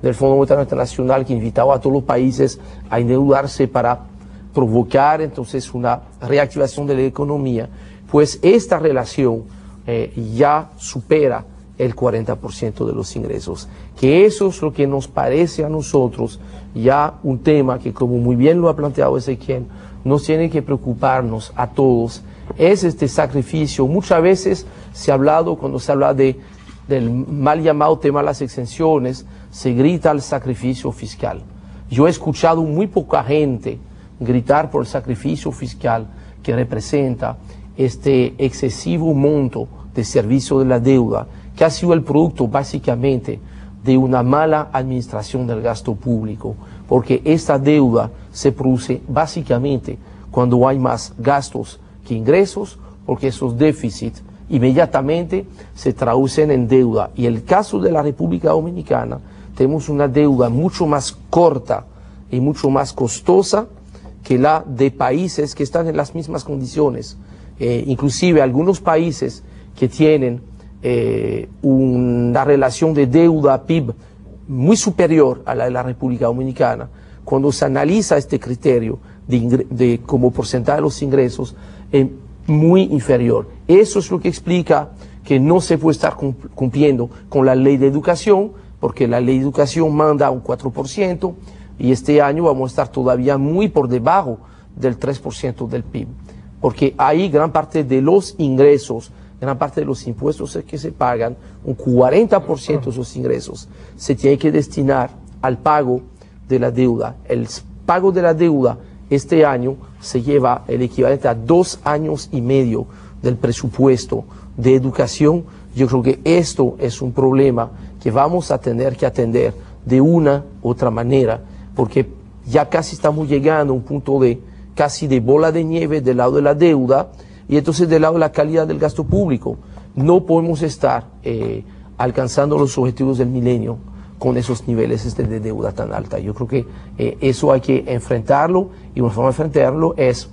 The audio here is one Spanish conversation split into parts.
del Fondo Monetario Internacional, que invitaba a todos los países a endeudarse para provocar entonces una reactivación de la economía, pues esta relación ya supera el 40% de los ingresos, que eso es lo que nos parece a nosotros ya un tema que, como muy bien lo ha planteado Ezequiel, nos tiene que preocuparnos a todos, es este sacrificio. Muchas veces se ha hablado, cuando se habla del mal llamado tema de las exenciones, se grita el sacrificio fiscal. Yo he escuchado muy poca gente gritar por el sacrificio fiscal que representa este excesivo monto de servicio de la deuda, que ha sido el producto básicamente de una mala administración del gasto público, porque esta deuda se produce básicamente cuando hay más gastos que ingresos, porque esos déficits inmediatamente se traducen en deuda. Y en el caso de la República Dominicana, tenemos una deuda mucho más corta y mucho más costosa que la de países que están en las mismas condiciones. Inclusive algunos países que tienen una relación de deuda-PIB muy superior a la de la República Dominicana, cuando se analiza este criterio como porcentaje de los ingresos, muy inferior. Eso es lo que explica que no se puede estar cumpliendo con la ley de educación, porque la ley de educación manda un 4%, y este año vamos a estar todavía muy por debajo del 3% del PIB, porque ahí gran parte de los ingresos, gran parte de los impuestos que se pagan, un 40% de esos ingresos se tiene que destinar al pago de la deuda. El pago de la deuda este año se lleva el equivalente a 2 años y medio del presupuesto de educación. Yo creo que esto es un problema que vamos a tener que atender de una u otra manera, porque ya casi estamos llegando a un punto casi de bola de nieve del lado de la deuda, y entonces del lado de la calidad del gasto público. No podemos estar alcanzando los objetivos del milenio con esos niveles de deuda tan alta. Yo creo que eso hay que enfrentarlo, y una forma de enfrentarlo es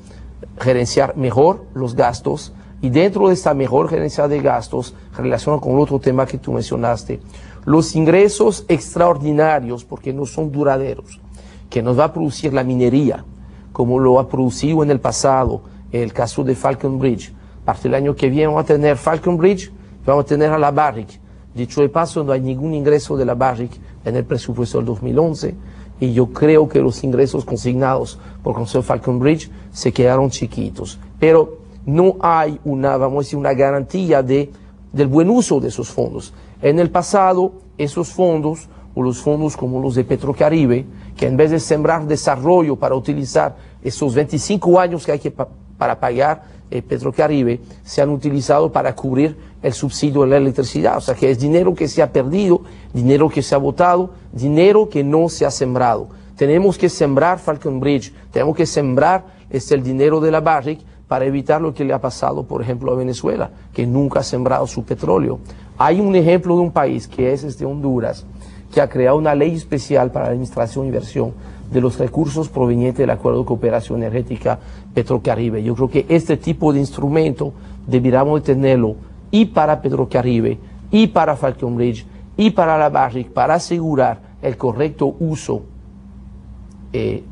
gerenciar mejor los gastos, y dentro de esta mejor gerencia de gastos, relacionado con el otro tema que tú mencionaste, los ingresos extraordinarios, porque no son duraderos, que nos va a producir la minería, como lo ha producido en el pasado, el caso de Falcon Bridge. A partir del año que viene vamos a tener Falcon Bridge, vamos a tener a la Barrick. Dicho de paso, no hay ningún ingreso de la Barrick en el presupuesto del 2011, y yo creo que los ingresos consignados por el Consejo Falcon Bridge se quedaron chiquitos. Pero no hay vamos a decir, una garantía del buen uso de esos fondos. En el pasado, esos fondos, o los fondos como los de Petrocaribe, que en vez de sembrar desarrollo para utilizar esos 25 años que hay para pagar Petrocaribe, se han utilizado para cubrir el subsidio de la electricidad. O sea que es dinero que se ha perdido, dinero que se ha botado, dinero que no se ha sembrado. Tenemos que sembrar Falcon Bridge, tenemos que sembrar el dinero de la Barrick para evitar lo que le ha pasado, por ejemplo, a Venezuela, que nunca ha sembrado su petróleo. Hay un ejemplo de un país, que es Honduras, que ha creado una ley especial para la administración e inversión de los recursos provenientes del Acuerdo de Cooperación Energética Petrocaribe. Yo creo que este tipo de instrumento deberíamos tenerlo y para Petrocaribe, y para Falcon Bridge, y para la Barrick, para asegurar el correcto uso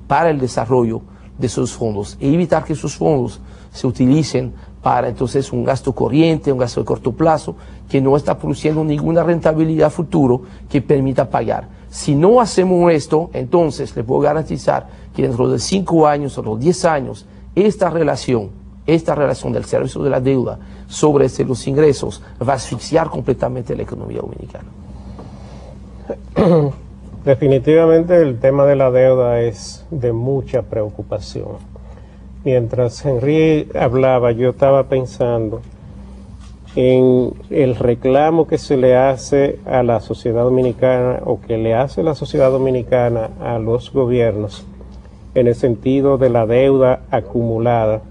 para el desarrollo de esos fondos, e evitar que esos fondos se utilicen para entonces un gasto corriente, un gasto de corto plazo, que no está produciendo ninguna rentabilidad futuro que permita pagar. Si no hacemos esto, entonces le puedo garantizar que dentro de 5 años o los 10 años, esta relación del servicio de la deuda sobre los ingresos va a asfixiar completamente la economía dominicana. Definitivamente el tema de la deuda es de mucha preocupación. Mientras Henry hablaba, yo estaba pensando en el reclamo que se le hace a la sociedad dominicana, o que le hace la sociedad dominicana a los gobiernos, en el sentido de la deuda acumulada,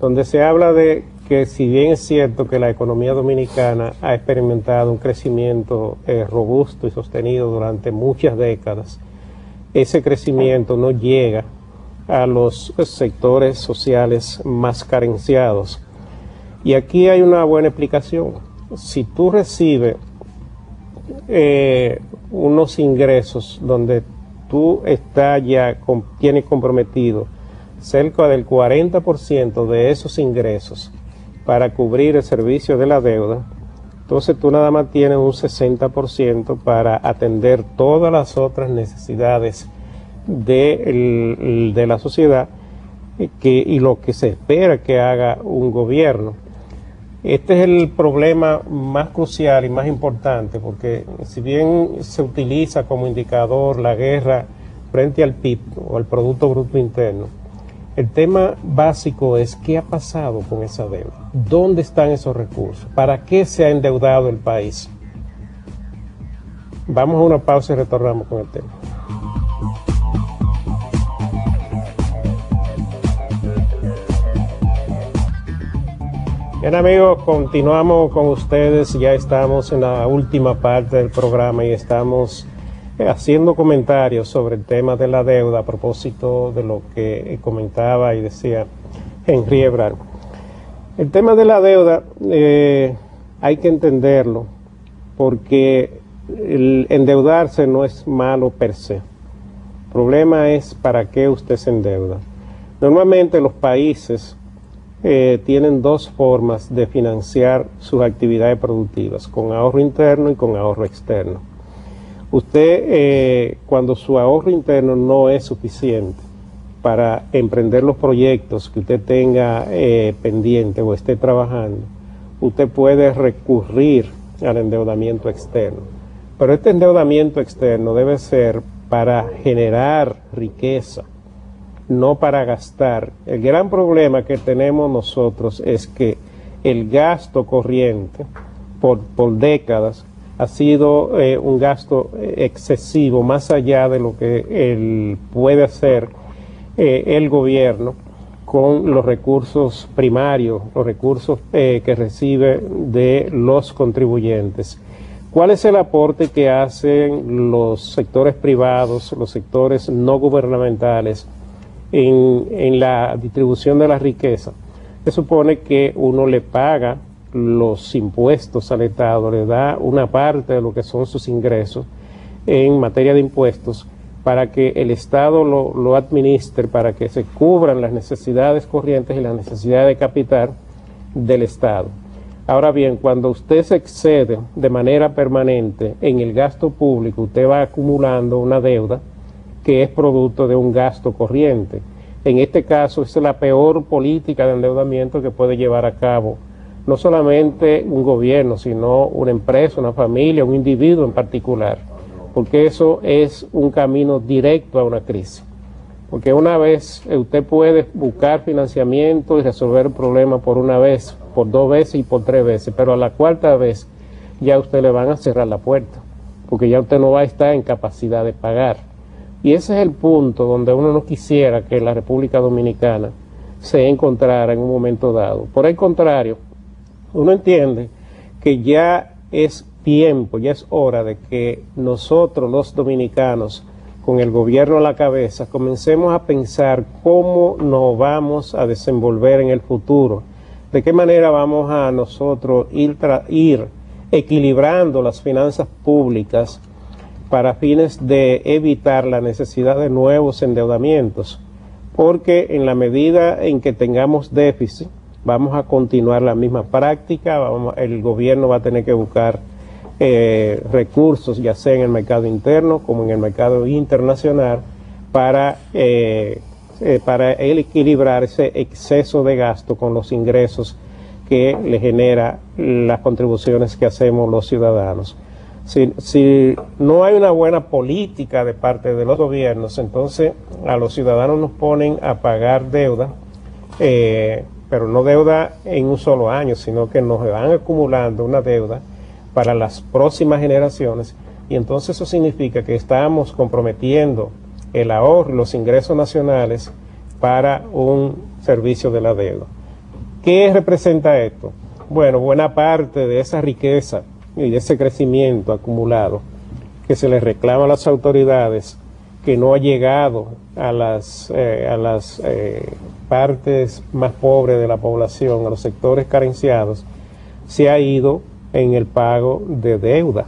donde se habla de que, si bien es cierto que la economía dominicana ha experimentado un crecimiento robusto y sostenido durante muchas décadas, ese crecimiento no llega a los sectores sociales más carenciados. Y aquí hay una buena explicación. Si tú recibes unos ingresos donde tú tienes comprometido cerca del 40% de esos ingresos para cubrir el servicio de la deuda, entonces tú nada más tienes un 60% para atender todas las otras necesidades de la sociedad y lo que se espera que haga un gobierno. Este es el problema más crucial y más importante, porque si bien se utiliza como indicador la guerra frente al PIB o al Producto Bruto Interno, el tema básico es qué ha pasado con esa deuda, dónde están esos recursos, para qué se ha endeudado el país. Vamos a una pausa y retornamos con el tema. Bien amigos, continuamos con ustedes, ya estamos en la última parte del programa y estamos haciendo comentarios sobre el tema de la deuda a propósito de lo que comentaba y decía Henry Ebrard. El tema de la deuda hay que entenderlo porque el endeudarse no es malo per se. El problema es para qué usted se endeuda. Normalmente los países tienen dos formas de financiar sus actividades productivas, con ahorro interno y con ahorro externo. Usted, cuando su ahorro interno no es suficiente para emprender los proyectos que usted tenga pendiente o esté trabajando, usted puede recurrir al endeudamiento externo. Pero este endeudamiento externo debe ser para generar riqueza, no para gastar. El gran problema que tenemos nosotros es que el gasto corriente por décadas ha sido un gasto excesivo, más allá de lo que puede hacer el gobierno con los recursos primarios, los recursos que recibe de los contribuyentes. ¿Cuál es el aporte que hacen los sectores privados, los sectores no gubernamentales en la distribución de la riqueza? Se supone que uno le paga los impuestos al Estado, le da una parte de lo que son sus ingresos en materia de impuestos para que el Estado lo administre, para que se cubran las necesidades corrientes y las necesidades de capital del Estado. Ahora bien, cuando usted se excede de manera permanente en el gasto público, usted va acumulando una deuda que es producto de un gasto corriente. En este caso, esa es la peor política de endeudamiento que puede llevar a cabo no solamente un gobierno, sino una empresa, una familia, un individuo en particular, porque eso es un camino directo a una crisis. Porque una vez usted puede buscar financiamiento y resolver el problema por una vez, por dos veces y por tres veces, pero a la cuarta vez ya a usted le van a cerrar la puerta, porque ya usted no va a estar en capacidad de pagar. Y ese es el punto donde uno no quisiera que la República Dominicana se encontrara en un momento dado. Por el contrario, uno entiende que ya es tiempo, ya es hora de que nosotros los dominicanos, con el gobierno a la cabeza, comencemos a pensar cómo nos vamos a desenvolver en el futuro, de qué manera vamos a nosotros ir equilibrando las finanzas públicas para fines de evitar la necesidad de nuevos endeudamientos, porque en la medida en que tengamos déficit, vamos a continuar la misma práctica, el gobierno va a tener que buscar recursos, ya sea en el mercado interno como en el mercado internacional, para equilibrar ese exceso de gasto con los ingresos que le genera las contribuciones que hacemos los ciudadanos. Si no hay una buena política de parte de los gobiernos, entonces a los ciudadanos nos ponen a pagar deuda, pero no deuda en un solo año, sino que nos van acumulando una deuda para las próximas generaciones, y entonces eso significa que estamos comprometiendo el ahorro y los ingresos nacionales para un servicio de la deuda. ¿Qué representa esto? Bueno, buena parte de esa riqueza y de ese crecimiento acumulado que se le reclama a las autoridades, que no ha llegado a las partes más pobres de la población, a los sectores carenciados, se ha ido en el pago de deuda.